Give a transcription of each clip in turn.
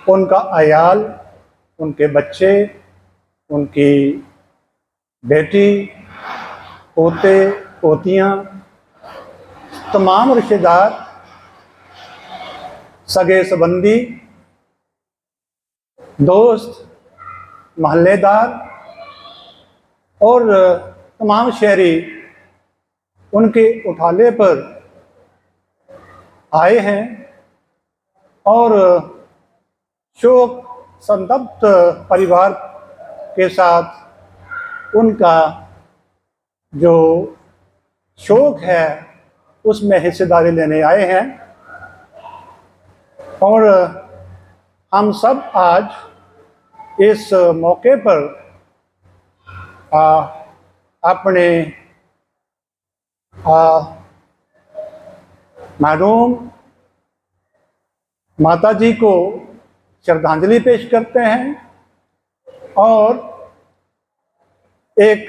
उनका अयाल, उनके बच्चे, उनकी बेटी, पोते पोतियाँ, तमाम रिश्तेदार, सगे संबंधी, दोस्त, महल्लेदार और तमाम शहरी उनके उठाले पर आए हैं और शोक संतप्त परिवार के साथ उनका जो शोक है उसमें हिस्सेदारी लेने आए हैं। और हम सब आज इस मौके पर अपने मरहूम माता जी को श्रद्धांजलि पेश करते हैं और एक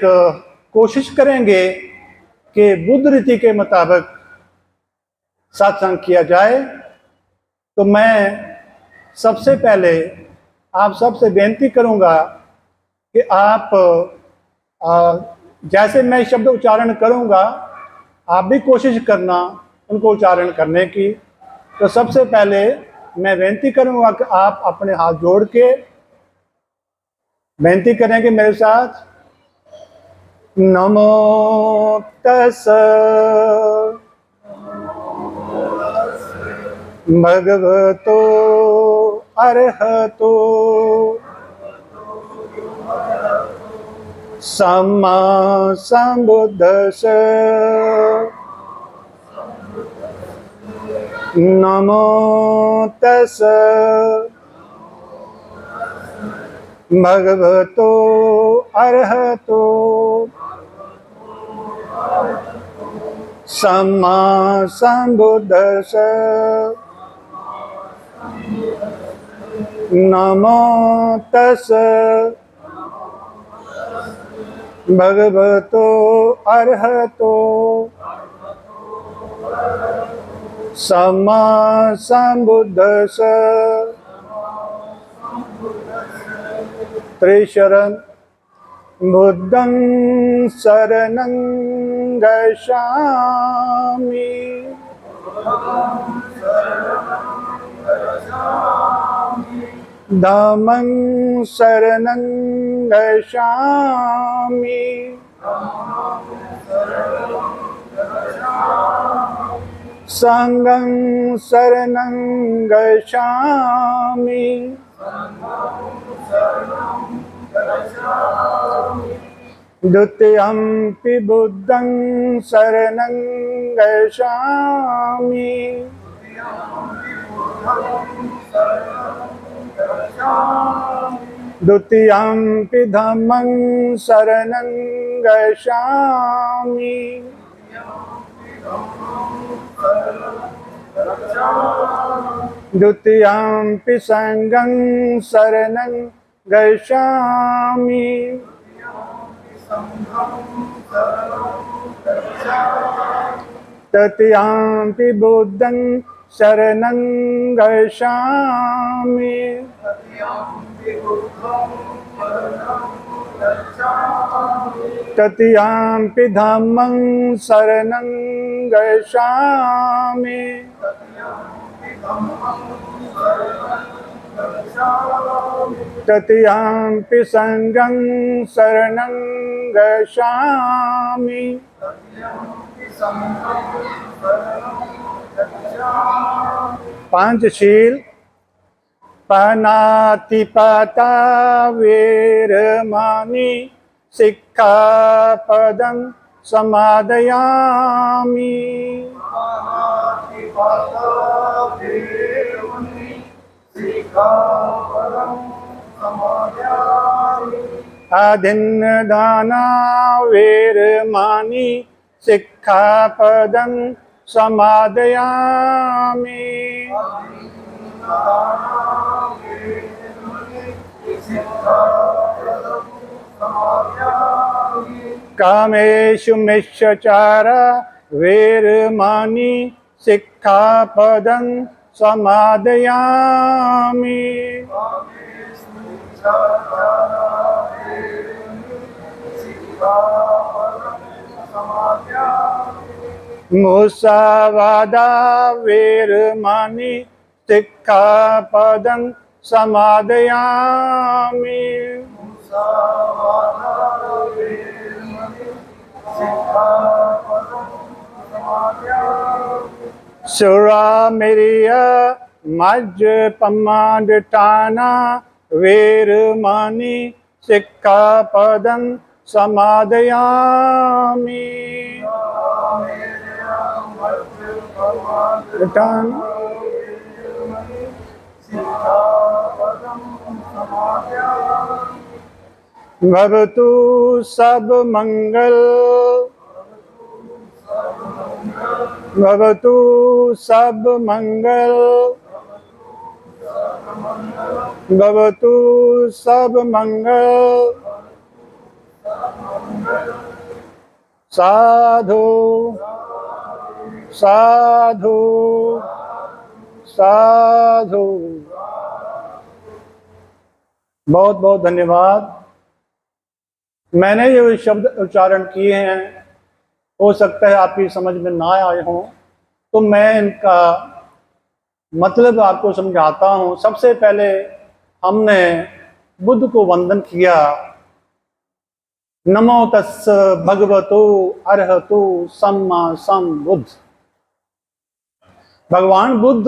कोशिश करेंगे कि बुद्ध रीति के मुताबिक सत्संग किया जाए। तो मैं सबसे पहले आप सबसे बेनती करूंगा कि आप जैसे मैं शब्द उच्चारण करूंगा आप भी कोशिश करना उनको उच्चारण करने की। तो सबसे पहले मैं बेनती करूंगा कि आप अपने हाथ जोड़ के बेनती करेंगे मेरे साथ। नमो तस् भगवतो अरहतो सम्मा संबुद्धस्स। नमो तस् भगवतो अरहतो सम्मा संबुद्धस्स। नमो तस् भगवतो अरहतो सम्मा संबुद्धस्स। त्रिशरण बुद्धं शरणं गच्छामि। धम्मं शरणं गच्छामि। संघं शरणं गच्छामि। द्वितीयंपि बुद्धं शरणं गच्छामि। द्वितीयंपि धम्मं शरणं गच्छामि। द्वितीयंपि संघं शरणं गच्छामि। तृतीयंपि बुद्धं शरणं गच्छामि। तृतीयंपि धम्मं शरणं गच्छामि। तृतीयंपि संघं शरणं गच्छामि। पंचशील पानातिपाता वेरमणि सिक्खापदं समादयामि। आदिन्नदाना वेरमणि सिक्खापदं समादयामि। कामेषु मिच्छाचारा वेरमणि सिक्खापदं समादयामि। मुसावादा वेरमणि सिक्खापदं समादयामि। सुरामेरय मज्जपमादठाना वेरमणि सिक्खापदं समादयामि। भवतु सब मंगल, भवतु सब मंगल, भवतु सब मंगल। साधु साधु साधु। बहुत बहुत धन्यवाद। मैंने ये शब्द उच्चारण किए हैं, हो सकता है आपकी समझ में ना आए हों, तो मैं इनका मतलब आपको समझाता हूं। सबसे पहले हमने बुद्ध को वंदन किया, नमो तस्स भगवतो अरहतो सम्मा सम्बुद्ध। भगवान बुद्ध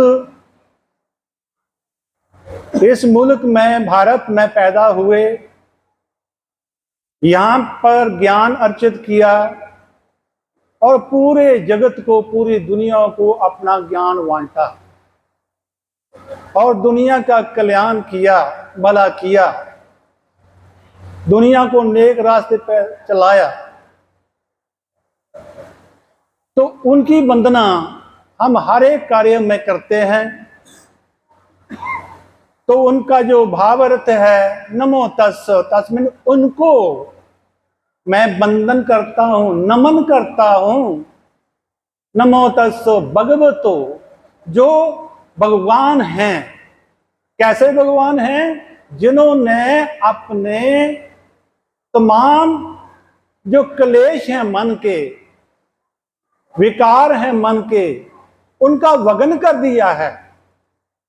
इस मुल्क में, भारत में पैदा हुए, यहां पर ज्ञान अर्जित किया और पूरे जगत को, पूरी दुनिया को अपना ज्ञान बांटा और दुनिया का कल्याण किया, भला किया, दुनिया को नेक रास्ते पर चलाया। तो उनकी वंदना हम हर एक कार्य में करते हैं। तो उनका जो भाव अर्थ है नमो तस्, तस्मिन उनको मैं वंदन करता हूं, नमन करता हूं। नमो तस् भगवतो, जो भगवान हैं। कैसे भगवान हैं? जिन्होंने अपने तमाम जो क्लेश हैं मन के, विकार हैं मन के, उनका वगन कर दिया है,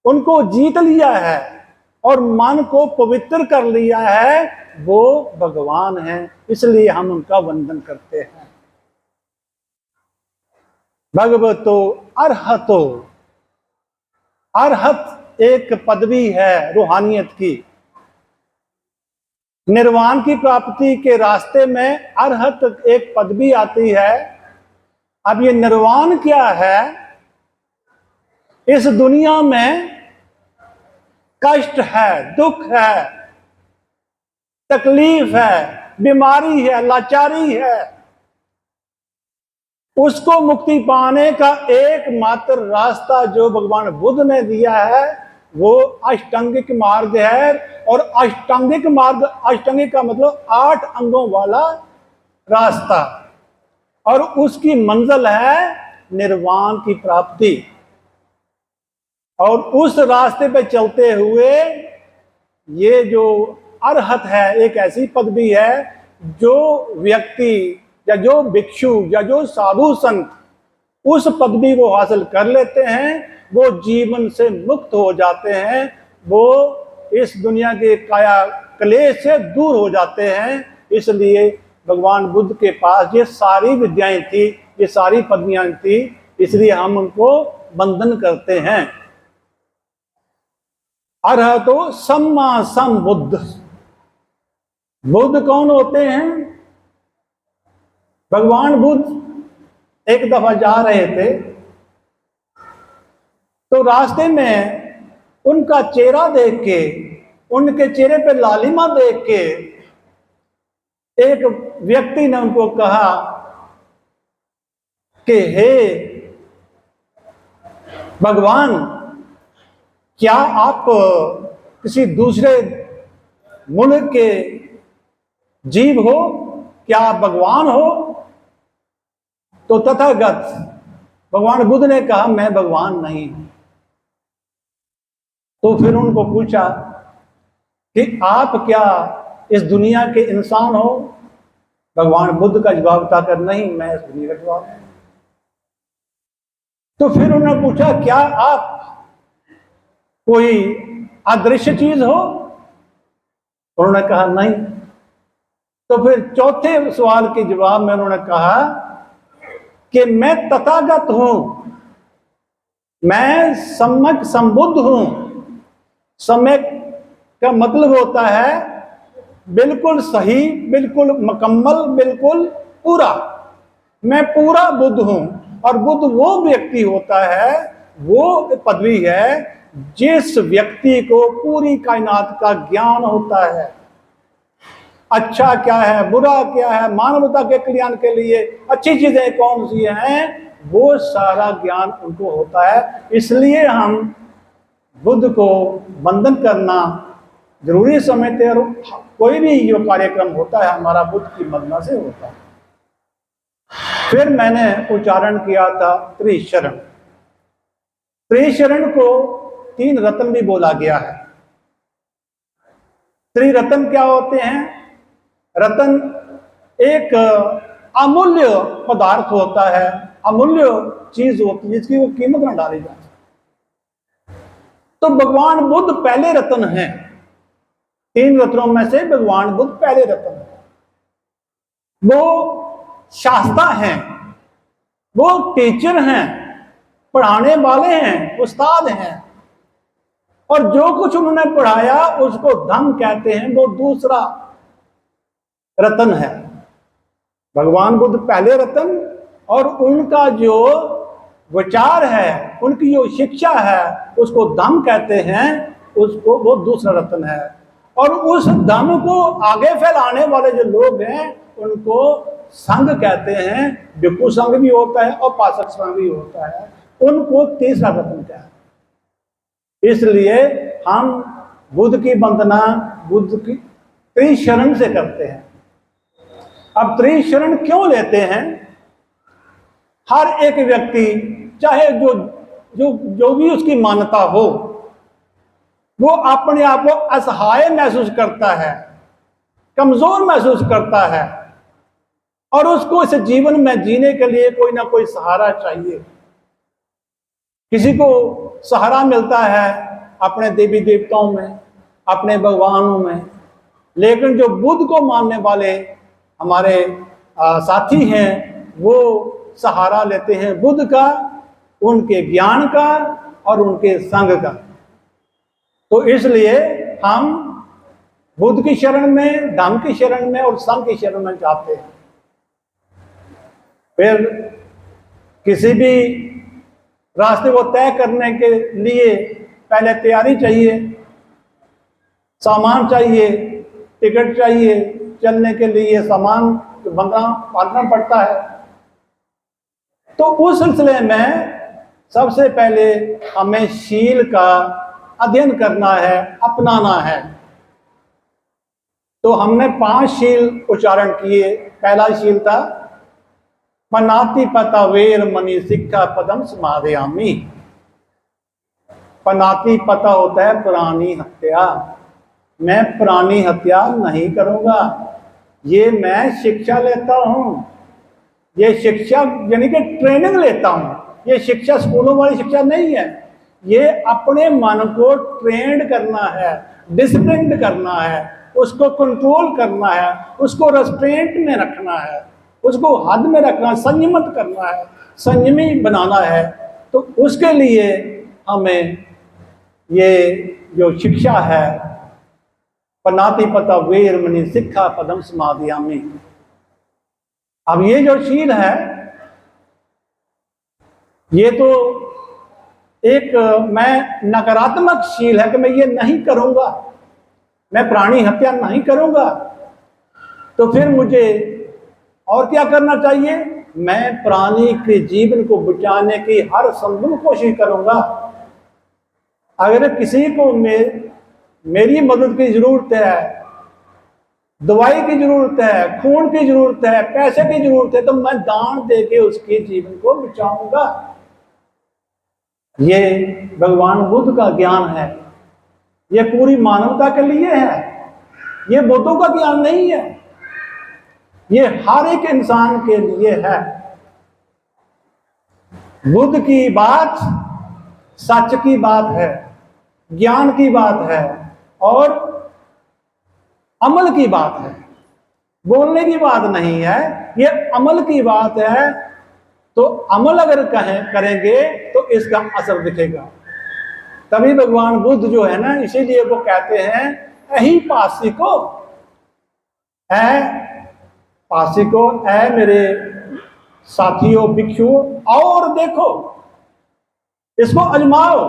उनको जीत लिया है और मन को पवित्र कर लिया है, वो भगवान हैं। इसलिए हम उनका वंदन करते हैं। भगवतो अरहतो, अरहत एक पदवी है रूहानियत की। निर्वाण की प्राप्ति के रास्ते में अरहत एक पदवी आती है। अब ये निर्वाण क्या है? इस दुनिया में कष्ट है, दुख है, तकलीफ है, बीमारी है, लाचारी है, उसको मुक्ति पाने का एकमात्र रास्ता जो भगवान बुद्ध ने दिया है वो अष्टांगिक मार्ग है। और अष्टांगिक मार्ग, अष्टांगिक का मतलब 8 अंगों वाला रास्ता, और उसकी मंजिल है निर्वाण की प्राप्ति। और उस रास्ते पे चलते हुए ये जो अरहत है, एक ऐसी पदवी है जो व्यक्ति या जो भिक्षु या जो साधु संत उस पदवी को हासिल कर लेते हैं, वो जीवन से मुक्त हो जाते हैं, वो इस दुनिया के काया क्लेश से दूर हो जाते हैं। इसलिए भगवान बुद्ध के पास ये सारी विद्याएं थी, ये सारी पदवियां थी, इसलिए हम उनको वंदन करते हैं। अरहतो सम्मा सम्बुद्ध। बुद्ध कौन होते हैं? भगवान बुद्ध एक दफा जा रहे थे तो रास्ते में उनका चेहरा देख के, उनके चेहरे पे लालिमा देख के एक व्यक्ति ने उनको कहा कि हे भगवान, क्या आप किसी दूसरे मुल्क के जीव हो? क्या आप भगवान हो? तो तथागत भगवान बुद्ध ने कहा मैं भगवान नहीं हूं। तो फिर उनको पूछा कि आप क्या इस दुनिया के इंसान हो? भगवान बुद्ध का जवाब था कर नहीं, मैं इस दुनिया का जवाब हूं। तो फिर उन्होंने पूछा क्या आप कोई अदृश्य चीज हो? उन्होंने कहा नहीं। तो फिर चौथे सवाल के जवाब में उन्होंने कहा कि मैं तथागत हूं, मैं सम्यक संबुद्ध हूं। सम्यक का मतलब होता है बिल्कुल सही, बिल्कुल मुकम्मल, बिल्कुल पूरा। मैं पूरा बुद्ध हूं। और बुद्ध वो व्यक्ति होता है, वो पदवी है जिस व्यक्ति को पूरी कायनात का ज्ञान होता है। अच्छा क्या है, बुरा क्या है, मानवता के कल्याण के लिए अच्छी चीजें कौन सी हैं, वो सारा ज्ञान उनको होता है। इसलिए हम बुद्ध को वंदन करना जरूरी समझते हैं। और कोई भी जो कार्यक्रम होता है हमारा बुद्ध की वंदना से होता है। फिर मैंने उच्चारण किया था त्रिशरण। त्रिशरण को 3 रत्न भी बोला गया है। त्रिरत्न क्या होते हैं? रत्न एक अमूल्य पदार्थ होता है, अमूल्य चीज होती है जिसकी वो कीमत न डाली जाए। तो भगवान बुद्ध पहले रत्न हैं। 3 रत्नों में से भगवान बुद्ध पहले रत्न हैं। वो शास्ता हैं, वो टीचर हैं, पढ़ाने वाले हैं, उस्ताद हैं। और जो कुछ उन्होंने पढ़ाया उसको धम्म कहते हैं, वो दूसरा रत्न है। भगवान बुद्ध पहले रत्न, और उनका जो विचार है, उनकी जो शिक्षा है, उसको धम्म कहते हैं, उसको वो दूसरा रत्न है। और उस धम्म को आगे फैलाने वाले जो लोग हैं उनको संघ कहते हैं। भिक्षु संघ भी होता है और पासक संघ भी होता है, उनको तीसरा रत्न कहते हैं। इसलिए हम बुद्ध की वंदना बुद्ध की त्रिशरण से करते हैं। अब त्रिशरण क्यों लेते हैं? हर एक व्यक्ति, चाहे जो जो जो भी उसकी मान्यता हो, वो अपने आप को असहाय महसूस करता है, कमजोर महसूस करता है, और उसको इस जीवन में जीने के लिए कोई ना कोई सहारा चाहिए। किसी को सहारा मिलता है अपने देवी देवताओं में, अपने भगवानों में। लेकिन जो बुद्ध को मानने वाले हमारे साथी हैं, वो सहारा लेते हैं बुद्ध का, उनके ज्ञान का और उनके संग का। तो इसलिए हम बुद्ध की शरण में, धम्म की शरण में और संघ की शरण में जाते हैं। फिर किसी भी रास्ते को तय करने के लिए पहले तैयारी चाहिए, सामान चाहिए, टिकट चाहिए, चलने के लिए सामान बांधना पड़ता है। तो उस सिलसिले में सबसे पहले हमें शील का अध्ययन करना है, अपनाना है। तो हमने 5 शील उच्चारण किए। पहला शील था पनाति पता वेर मणि शिक्षा पदम समादयामि। पनाति पता होता है प्राणी हत्या। मैं प्राणी हत्या नहीं करूंगा, ये मैं शिक्षा लेता हूं। ये शिक्षा यानी कि ट्रेनिंग लेता हूं। ये शिक्षा स्कूलों वाली शिक्षा नहीं है। ये अपने मन को ट्रेंड करना है, डिसिप्लिन करना है, उसको कंट्रोल करना है, उसको रेस्ट्रेंट में रखना है, उसको हद में रखना है, संयमित करना है, संयमी बनाना है। तो उसके लिए हमें ये जो शिक्षा है, पनाति पता वेर मणि शिक्षा पदम समादयामि। अब ये जो शील है, ये तो एक मैं नकारात्मक शील है कि मैं ये नहीं करूंगा, मैं प्राणी हत्या नहीं करूंगा। तो फिर मुझे और क्या करना चाहिए? मैं प्राणी के जीवन को बचाने की हर संभव कोशिश करूंगा। अगर किसी को मेरी मदद की जरूरत है, दवाई की जरूरत है, खून की जरूरत है, पैसे की जरूरत है, तो मैं दान देके उसके जीवन को बचाऊंगा। ये भगवान बुद्ध का ज्ञान है, ये पूरी मानवता के लिए है, ये बुद्धों का ज्ञान नहीं है, ये हर एक इंसान के लिए है। बुद्ध की बात सच की बात है, ज्ञान की बात है और अमल की बात है, बोलने की बात नहीं है, ये अमल की बात है। तो अमल अगर करेंगे तो इसका असर दिखेगा। तभी भगवान बुद्ध जो है ना, इसीलिए वो कहते हैं अहि पासिको, पासिको, मेरे साथियों भिक्षुओं, और देखो, इसको आजमाओ।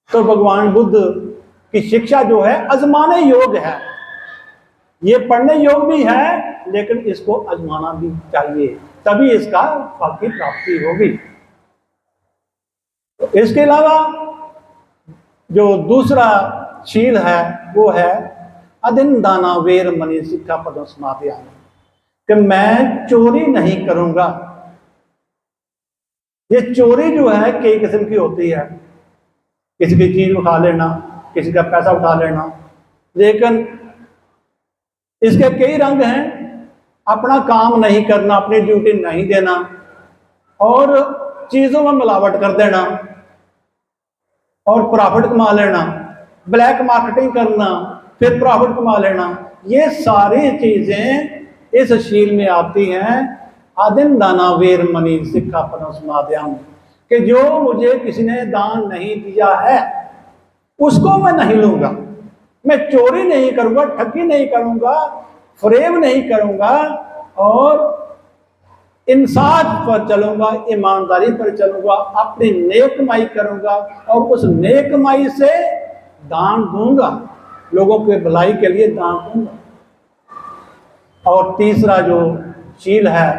तो भगवान बुद्ध की शिक्षा जो है आजमाने योग्य है, ये पढ़ने योग्य भी है, लेकिन इसको आजमाना भी चाहिए, तभी इसका फल की प्राप्ति होगी। तो इसके अलावा जो दूसरा शील है वो है अदिन दाना वेर मणि शिक्षा पदम समाधियामी, कि मैं चोरी नहीं करूंगा। ये चोरी जो है कई किस्म की होती है, किसी की चीज उठा लेना, किसी का पैसा उठा लेना, लेकिन इसके कई रंग हैं। अपना काम नहीं करना, अपनी ड्यूटी नहीं देना और चीजों में मिलावट कर देना और प्रॉफिट कमा लेना, ब्लैक मार्केटिंग करना फिर प्रॉफिट कमा लेना, ये सारी चीजें इस शील में आती हैं। आदिन दाना वेर मणि शिक्षा पदम समाधियामी, कि जो मुझे किसी ने दान नहीं दिया है उसको मैं नहीं लूंगा, मैं चोरी नहीं करूंगा, ठगी नहीं करूंगा, फरेब नहीं करूंगा और इंसाफ पर चलूंगा, ईमानदारी पर चलूंगा, अपनी नेक कमाई करूंगा और उस नेक कमाई से दान दूंगा, लोगों के भलाई के लिए दान दूंगा। और तीसरा जो शील है,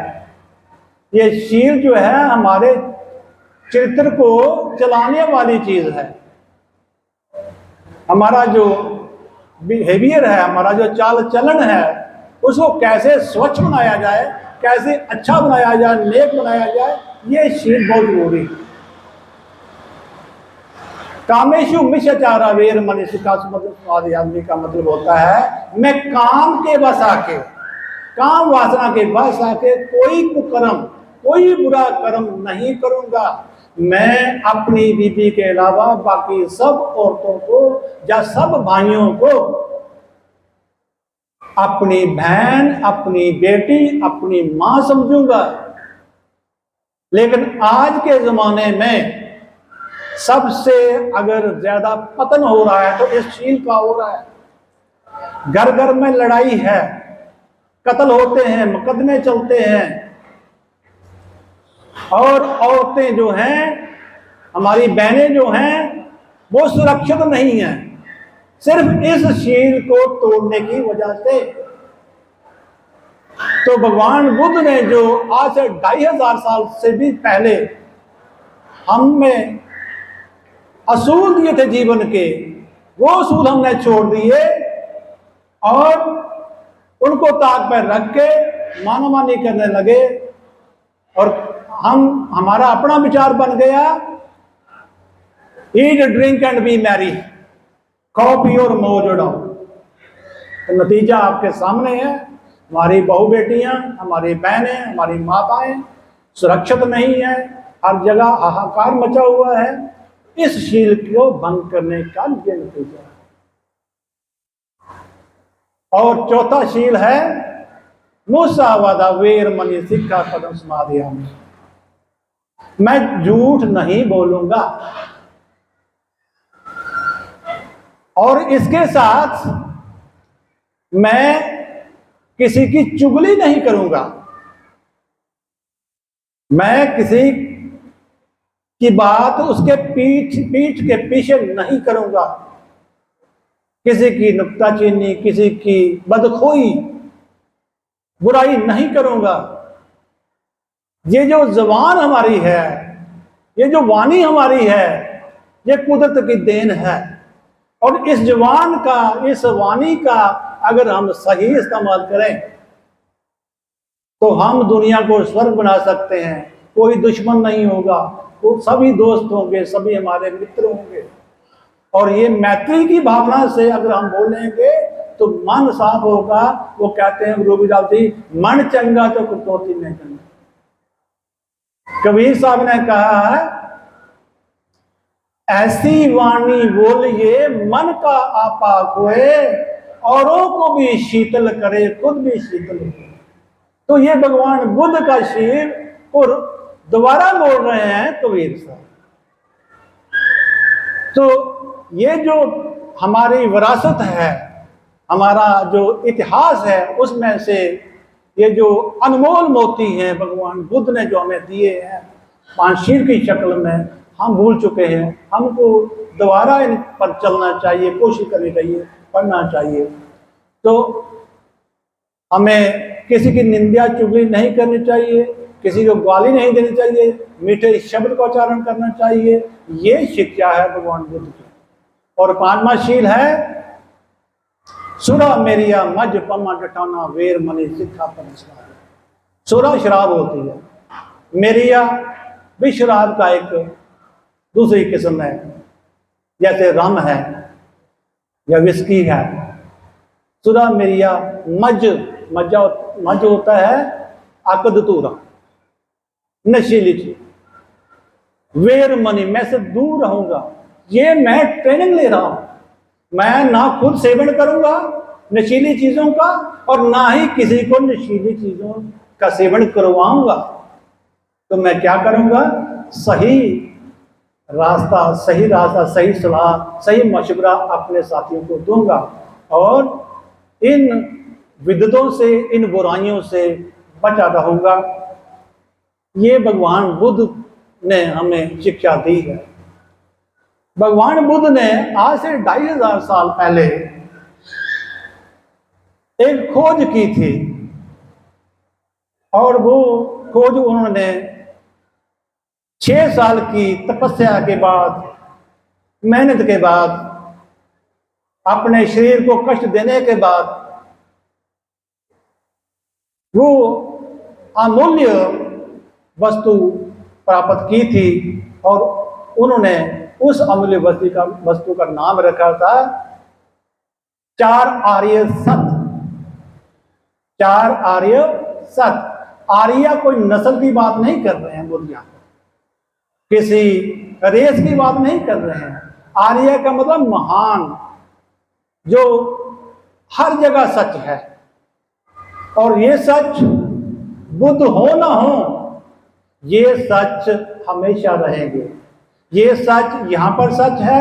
ये शील जो है हमारे चरित्र को चलाने वाली चीज है। हमारा जो बिहेवियर है, हमारा जो चाल चलन है, उसको कैसे स्वच्छ बनाया जाए, कैसे अच्छा बनाया जाए, नेक बनाया जाए, ये शील बहुत जरूरी है। कामेशु मिषाचारा वेर मणि शिक्षा समाधियामी का मतलब होता है मैं काम के बस आके, काम वासना के बस आके कोई कुकर्म, कोई बुरा कर्म नहीं करूंगा। मैं अपनी बीबी के अलावा बाकी सब औरतों को या सब भाइयों को अपनी बहन, अपनी बेटी, अपनी मां समझूंगा। लेकिन आज के जमाने में सबसे अगर ज्यादा पतन हो रहा है तो इस शील का हो रहा है। घर घर में लड़ाई है, कत्ल होते हैं, मुकदमे चलते हैं और औरतें जो हैं, हमारी बहनें जो हैं, वो सुरक्षित नहीं हैं, सिर्फ इस शील को तोड़ने की वजह से। तो भगवान बुद्ध ने जो आज से 2500 साल से भी पहले हम में असूल दिए थे जीवन के, वो असूल हमने छोड़ दिए और उनको ताक पर रख के मानामानी करने लगे और हमारा अपना विचार बन गया eat drink and B Mary, खाओ पियो और मौज उड़ाओ। तो नतीजा आपके सामने है, हमारी बहू बेटियां, हमारी बहनें, हमारी माताएं सुरक्षित नहीं है, हर जगह हाहाकार मचा हुआ है। इस शील को भंग करने का ये नतीजा है। और चौथा शील है मुसावादा वेर मणि शिक्षा पदम समाधियामी, मैं झूठ नहीं बोलूंगा और इसके साथ मैं किसी की चुगली नहीं करूंगा, मैं किसी की बात उसके पीठ के पीछे नहीं करूंगा, किसी की नुक्ताचीनी, किसी की बदखोई, बुराई नहीं करूंगा। ये जो जबान हमारी है, ये जो वाणी हमारी है, ये कुदरत की देन है और इस जबान का, इस वाणी का अगर हम सही इस्तेमाल करें तो हम दुनिया को स्वर्ग बना सकते हैं। कोई दुश्मन नहीं होगा, वो सभी दोस्त होंगे, सभी हमारे मित्र होंगे। और ये मैत्री की भावना से अगर हम बोलेंगे तो मन साफ होगा। वो कहते हैं गुरु रविदास जी, मन चंगा तो कटौती नहीं चंगा। कबीर साहब ने कहा है, ऐसी वाणी बोलिए मन का आपा कोए, औरों को भी शीतल करे खुद भी शीतल हो। तो ये भगवान बुद्ध का शेर और दोबारा बोल रहे हैं कबीर साहब। तो ये जो हमारी विरासत है, हमारा जो इतिहास है, उसमें से ये जो अनमोल मोती हैं भगवान बुद्ध ने जो हमें दिए हैं पांचशीर की शक्ल में, हम भूल चुके हैं। हमको दोबारा इन पर चलना चाहिए, कोशिश करनी चाहिए, पढ़ना चाहिए। तो हमें किसी की निंदा चुगली नहीं करनी चाहिए, किसी को गाली नहीं देनी चाहिए, मीठे शब्द का उच्चारण करना चाहिए। ये शिक्षा है भगवान बुद्ध की। और पांचवा शील है सुरा मेरिया मज पमा डटाना वेर मणि सिक्खा पर। सुरा शराब होती है, मेरिया भी शराब का एक दूसरी किस्म है, जैसे रम है या विस्की है। सुरा मेरिया मज होता है आकद तूरा, नशीली चीज। वेर मनी, मैं से दूर रहूंगा। ये मैं ट्रेनिंग ले रहा हूं, मैं ना खुद सेवन करूंगा नशीली चीजों का और ना ही किसी को नशीली चीजों का सेवन करवाऊंगा। तो मैं क्या करूंगा, सही रास्ता, सही सलाह, सही मशवरा अपने साथियों को दूंगा और इन विद्वतों से, इन बुराइयों से बचा रहूंगा। ये भगवान बुद्ध ने हमें शिक्षा दी है। भगवान बुद्ध ने आज से 2500 साल पहले एक खोज की थी और वो खोज उन्होंने 6 साल की तपस्या के बाद, मेहनत के बाद, अपने शरीर को कष्ट देने के बाद वो अमूल्य वस्तु प्राप्त की थी और उन्होंने उस अमूल्य वस्तु का नाम रखा था 4 आर्य सत्य। 4 आर्य सत्य। आर्य कोई नस्ल की बात नहीं कर रहे हैं बुद्ध, किसी रेस की बात नहीं कर रहे हैं। आर्य का मतलब महान, जो हर जगह सच है। और ये सच बुद्ध हो ना हो, ये सच हमेशा रहेंगे। ये सच यहां पर सच है,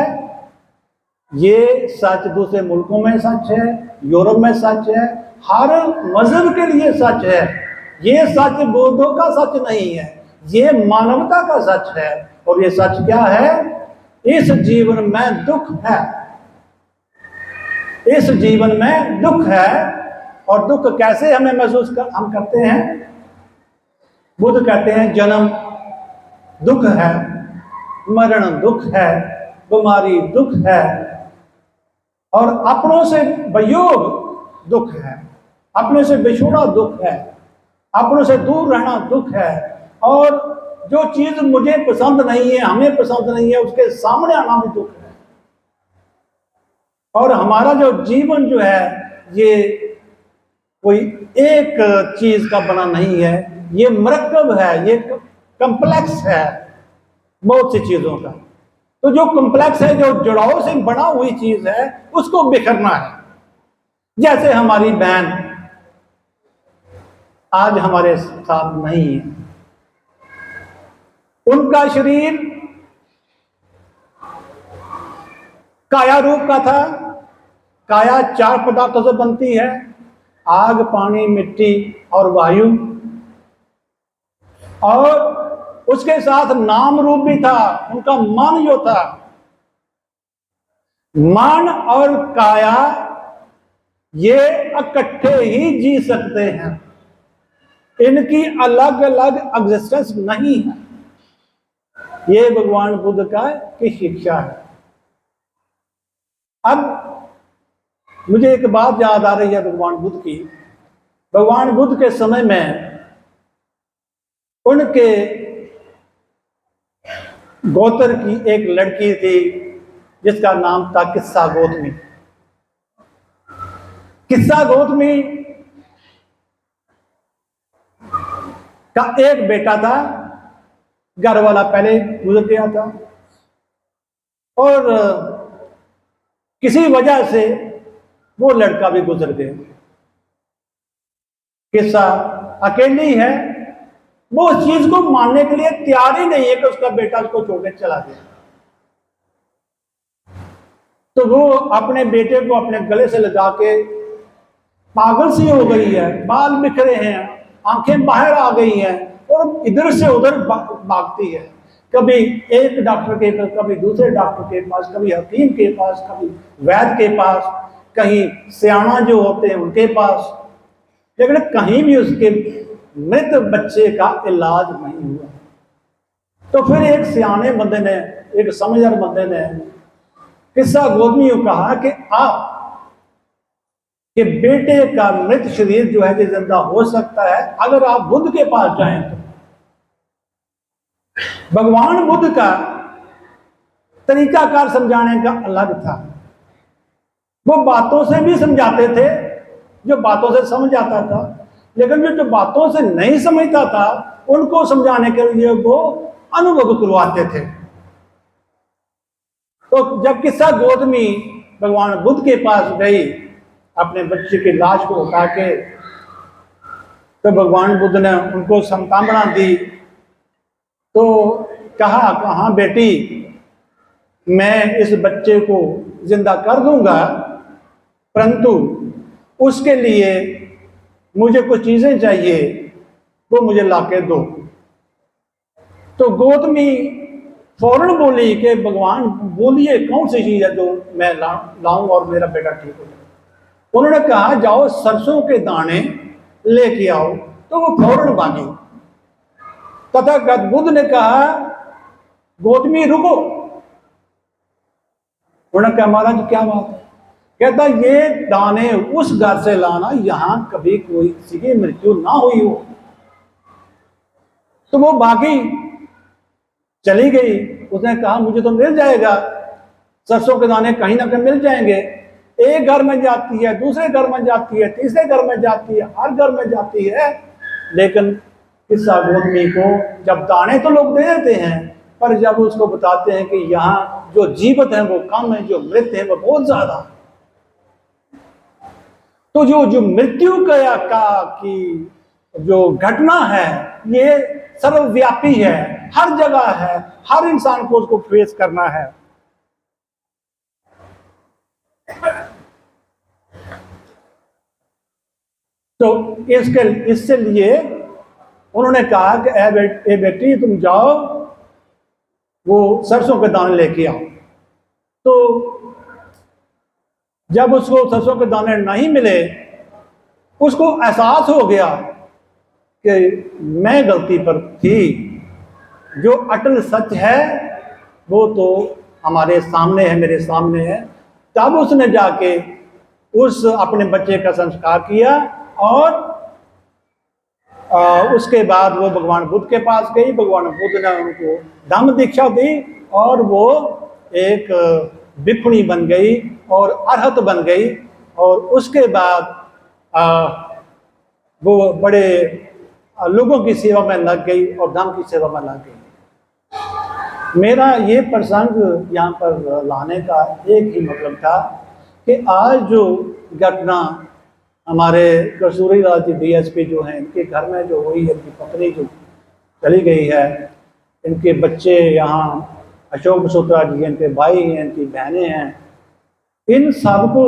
ये सच दूसरे मुल्कों में सच है, यूरोप में सच है, हर मजहब के लिए सच है। ये सच बुद्धों का सच नहीं है, ये मानवता का सच है। और ये सच क्या है, इस जीवन में दुख है, इस जीवन में दुख है। और दुख कैसे हमें हम करते हैं, बुद्ध कहते हैं जन्म दुख है, मरण दुख है, बीमारी दुख है, और अपनों से वियोग दुख है, अपने से बिछोड़ा दुख है, अपनों से दूर रहना दुख है, और जो चीज मुझे पसंद नहीं है, हमें पसंद नहीं है, उसके सामने आना भी दुख है। और हमारा जो जीवन जो है ये कोई एक चीज का बना नहीं है, ये मरकब है, ये कम्प्लेक्स है बहुत सी चीजों का। तो जो कम्प्लेक्स है, जो जुड़ाव से बना हुई चीज है, उसको बिखरना है। जैसे हमारी बहन आज हमारे साथ नहीं है, उनका शरीर काया रूप का था। काया 4 पदार्थों से बनती है, आग, पानी, मिट्टी और वायु। और उसके साथ नाम रूप भी था, उनका मन जो था। मन और काया ये इकट्ठे ही जी सकते हैं, इनकी अलग अलग एग्जिस्टेंस नहीं है। ये भगवान बुद्ध की शिक्षा है। अब मुझे एक बात याद आ रही है भगवान बुद्ध की। भगवान बुद्ध के समय में उनके गोत्र की एक लड़की थी, जिसका नाम था किस्सा गौतमी। किस्सा गौतमी का एक बेटा था, घर वाला पहले गुजर गया था और किसी वजह से वो लड़का भी गुजर गया। किस्सा अकेली है, वो उस चीज को मानने के लिए तैयार ही नहीं है कि उसका बेटा उसको छोड़ के चला गया। तो वो अपने बेटे को अपने गले से लगा के पागल सी हो गई है, बाल बिखरे हैं, आंखें बाहर आ गई हैं और इधर से उधर भागती है। कभी एक डॉक्टर के पास, कभी दूसरे डॉक्टर के पास, कभी हकीम के पास, कभी वैद्य के पास, कहीं सियाणा जो होते हैं उनके पास, लेकिन कहीं भी उसके मृत बच्चे का इलाज नहीं हुआ। तो फिर एक सियाने बंदे ने, एक समझदार बंदे ने किस्सा गौतमी को कहा कि आप के बेटे का मृत शरीर जो है कि जिंदा हो सकता है अगर आप बुद्ध के पास जाएं तो। भगवान बुद्ध का तरीकाकार समझाने का अलग था। वो बातों से भी समझाते थे, जो बातों से समझ आता था, लेकिन जो बातों से नहीं समझता था उनको समझाने के लिए वो अनुभव करवाते थे। तो जब किस्सा गौतमी भगवान बुद्ध के पास गई अपने बच्चे की लाश को उठा के, तो भगवान बुद्ध ने उनको सांत्वना दी। तो कहा, हाँ बेटी, मैं इस बच्चे को जिंदा कर दूंगा, परंतु उसके लिए मुझे कुछ चीजें चाहिए, वो मुझे लाके दो। तो गौतमी फौरन बोली कि भगवान बोलिए कौन सी चीज है जो मैं लाऊं और मेरा बेटा ठीक हो जाए। उन्होंने कहा जाओ सरसों के दाने लेके आओ। तो वो फौरन भागी। तथागत बुद्ध ने कहा गौतमी रुको। उन्होंने कहा महाराज क्या बात है? कहता ये दाने उस घर से लाना यहां कभी कोई किसी की मृत्यु ना हुई हो। तो वो भागी, चली गई। उसने कहा मुझे तो मिल जाएगा, सरसों के दाने कहीं ना कहीं मिल जाएंगे। एक घर में जाती है, दूसरे घर में जाती है, तीसरे घर में जाती है, हर घर में जाती है, लेकिन किस्सा गौतमी को जब दाने तो लोग दे देते हैं, पर जब उसको बताते हैं कि यहाँ जो जीवित है वो कम है, जो मृत है वो बहुत ज्यादा। तो जो मृत्यु का की जो घटना है ये सर्वव्यापी है, हर जगह है, हर इंसान को उसको फेस करना है। तो इसके लिए उन्होंने कहा कि ए बेटी तुम जाओ वो सरसों के दाने लेके आओ। तो जब उसको सरसों के दाने नहीं मिले, उसको एहसास हो गया कि मैं गलती पर थी। जो अटल सच है वो तो हमारे सामने है, मेरे सामने है। तब उसने जाके उस अपने बच्चे का संस्कार किया और उसके बाद वो भगवान बुद्ध के पास गई। भगवान बुद्ध ने उनको धम्म दीक्षा दी और वो एक भिक्षुणी बन गई और अरहत बन गई। और उसके बाद वो बड़े लोगों की सेवा में लग गई और धम्म की सेवा में लग गई। मेरा ये प्रसंग यहाँ पर लाने का एक ही मतलब था कि आज जो घटना हमारे कसूरी लाल जी DSP जो हैं, इनके घर में जो हुई है, इनकी पत्नी जो चली गई है, इनके बच्चे यहाँ अशोक मल्होत्रा जी, इनके भाई हैं, इनकी बहनें हैं, इन सबको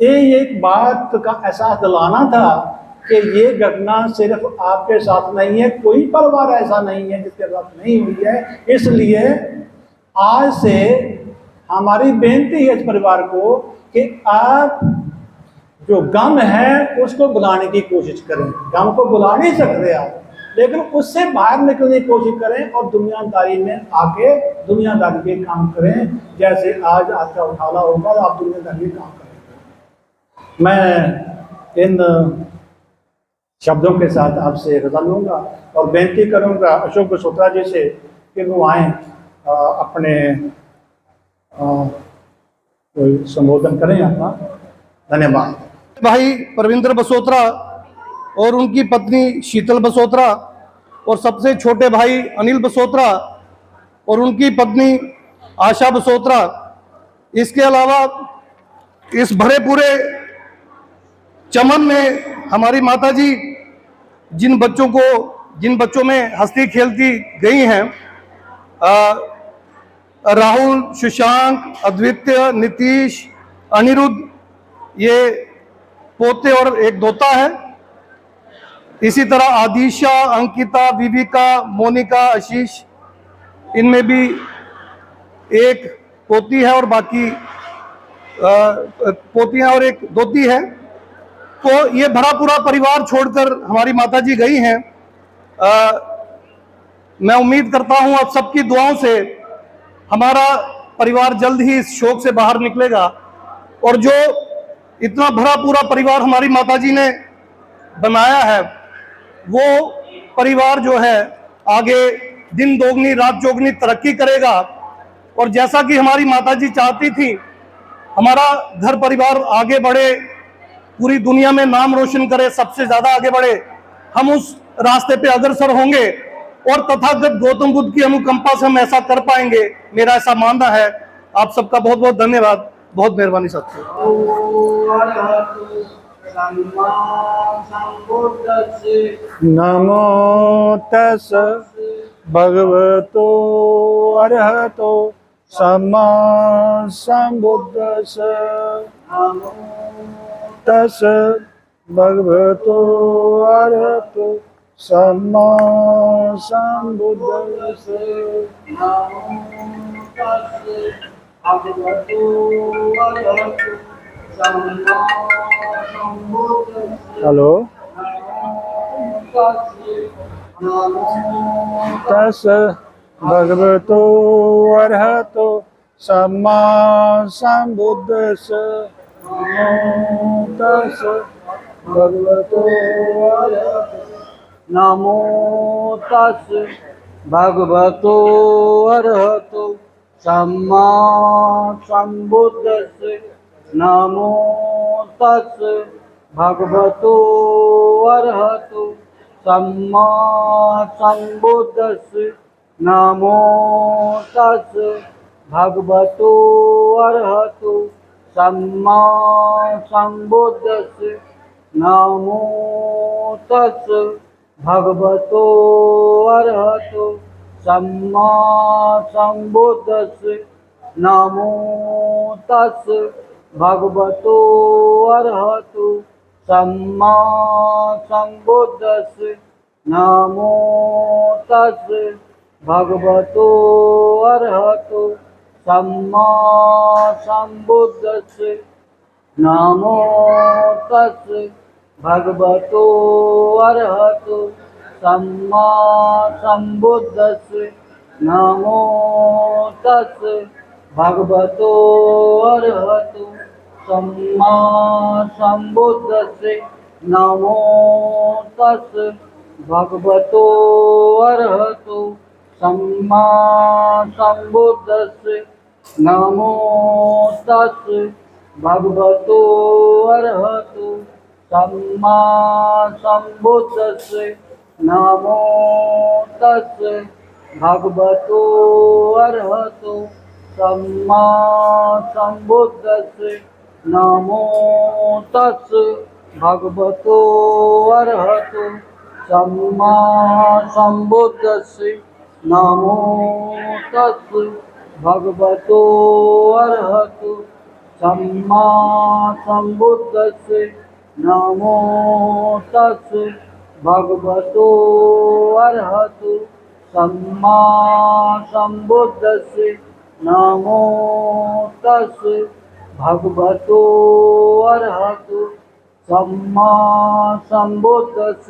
ये एक बात का एहसास दिलाना था कि ये घटना सिर्फ आपके साथ नहीं है, कोई परिवार ऐसा नहीं है जिसके साथ नहीं हुई है। इसलिए आज से हमारी बेनती है इस परिवार को कि आप जो गम है उसको बुलाने की कोशिश करें। गम को बुला नहीं सकते आप, लेकिन उससे बाहर निकलने की कोशिश करें और दुनियादारी में आके दुनियादारी के काम करें। जैसे आज आपका उठाला होगा तो आप दुनियादारी के काम करें। मैं इन शब्दों के साथ आपसे रजा लूँगा और बेनती करूँगा अशोक मल्होत्रा जी से कि वो आएँ अपने कोई संबोधन करें अपना। धन्यवाद। भाई परविंद्र बसोत्रा और उनकी पत्नी शीतल बसोत्रा और सबसे छोटे भाई अनिल बसोत्रा और उनकी पत्नी आशा बसोत्रा। इसके अलावा इस भरे पूरे चमन में हमारी माताजी जिन बच्चों में हंसती खेलती गई हैं, राहुल, शशांक, अद्वितीय, नीतीश, अनिरुद्ध, ये पोते और एक दोता है। इसी तरह आदिशा, अंकिता, विविका, मोनिका, आशीष, इनमें भी एक पोती है और बाकी पोतियां और एक दोती है। तो ये भरा पूरा परिवार छोड़कर हमारी माताजी गई हैं। मैं उम्मीद करता हूं आप सबकी दुआओं से हमारा परिवार जल्द ही इस शोक से बाहर निकलेगा और जो इतना भरा पूरा परिवार हमारी माताजी ने बनाया है वो परिवार जो है आगे दिन दोगुनी रात चौगुनी तरक्की करेगा। और जैसा कि हमारी माताजी चाहती थी हमारा घर परिवार आगे बढ़े, पूरी दुनिया में नाम रोशन करे, सबसे ज्यादा आगे बढ़े, हम उस रास्ते पे अग्रसर होंगे और तथागत गौतम बुद्ध की अनुकंपा से हम ऐसा कर पाएंगे, मेरा ऐसा मानना है। आप सबका बहुत बहुत धन्यवाद, बहुत मेहरबानी साथियों। नमो तस् भगवतो अरहतो सम्मा संबुद्दस्स। तस् भगवतो अरहतो सम्मा संबुद्दस्स। हेलो। तस् भगवतो अरहतो सम्मा संबुद्दस्स। तस् भगवतो अरहतो। नमो तस् भगवतो अरहतो सम्मा संबुद्दस्स। नमो तस् भगवतो अरहतो सम्मा संबुद्दस्स। नमो तस् भगवतो अरहतो सम्मा संबुद्दस्स। नमो तस् भगवतो अरहतो सम्मा संबुद्दस्स। नमो तस् भगवतो अरहतो सम्मा संबुद्दस्स। नमो तस् भगवतो अरहतो सम्मा संबुद्दस्स। नमो तस् भगवतो अरहतो सम्मा संबुद्दस्स। नमो तस् भगवतो अरहतो सम्मा संबुद्दस्स। नमो तस् भगवतो अरहतो सम्मा संबुद्दस्स। नमो तस् भगवतो अरहतो सम्मा संबुद्दस्स। नमो तस् भगवतो अरहतो सम्मा संबुद्दस्स। नमो तस् भगवतो अरहतो सम्मा संबुद्दस्स। नमो तस् भगवतो अरहतो सम्मा संबुद्दस्स। नमो तस् भगवतो अरहतो सम्मा संबुद्दस्स। नमो तस् भगवतो अरहतो सम्मा संबुद्दस्स।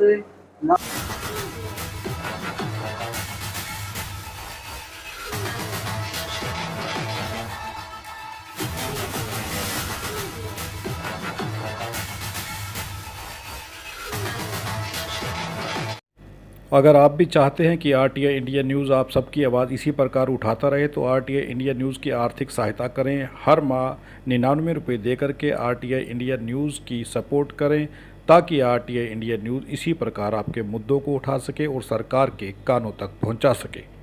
अगर आप भी चाहते हैं कि RTI इंडिया न्यूज़ आप सबकी आवाज़ इसी प्रकार उठाता रहे तो RTI इंडिया न्यूज़ की आर्थिक सहायता करें। हर माह 99 रुपये दे करके RTI इंडिया न्यूज़ की सपोर्ट करें ताकि RTI इंडिया न्यूज़ इसी प्रकार आपके मुद्दों को उठा सके और सरकार के कानों तक पहुंचा सके।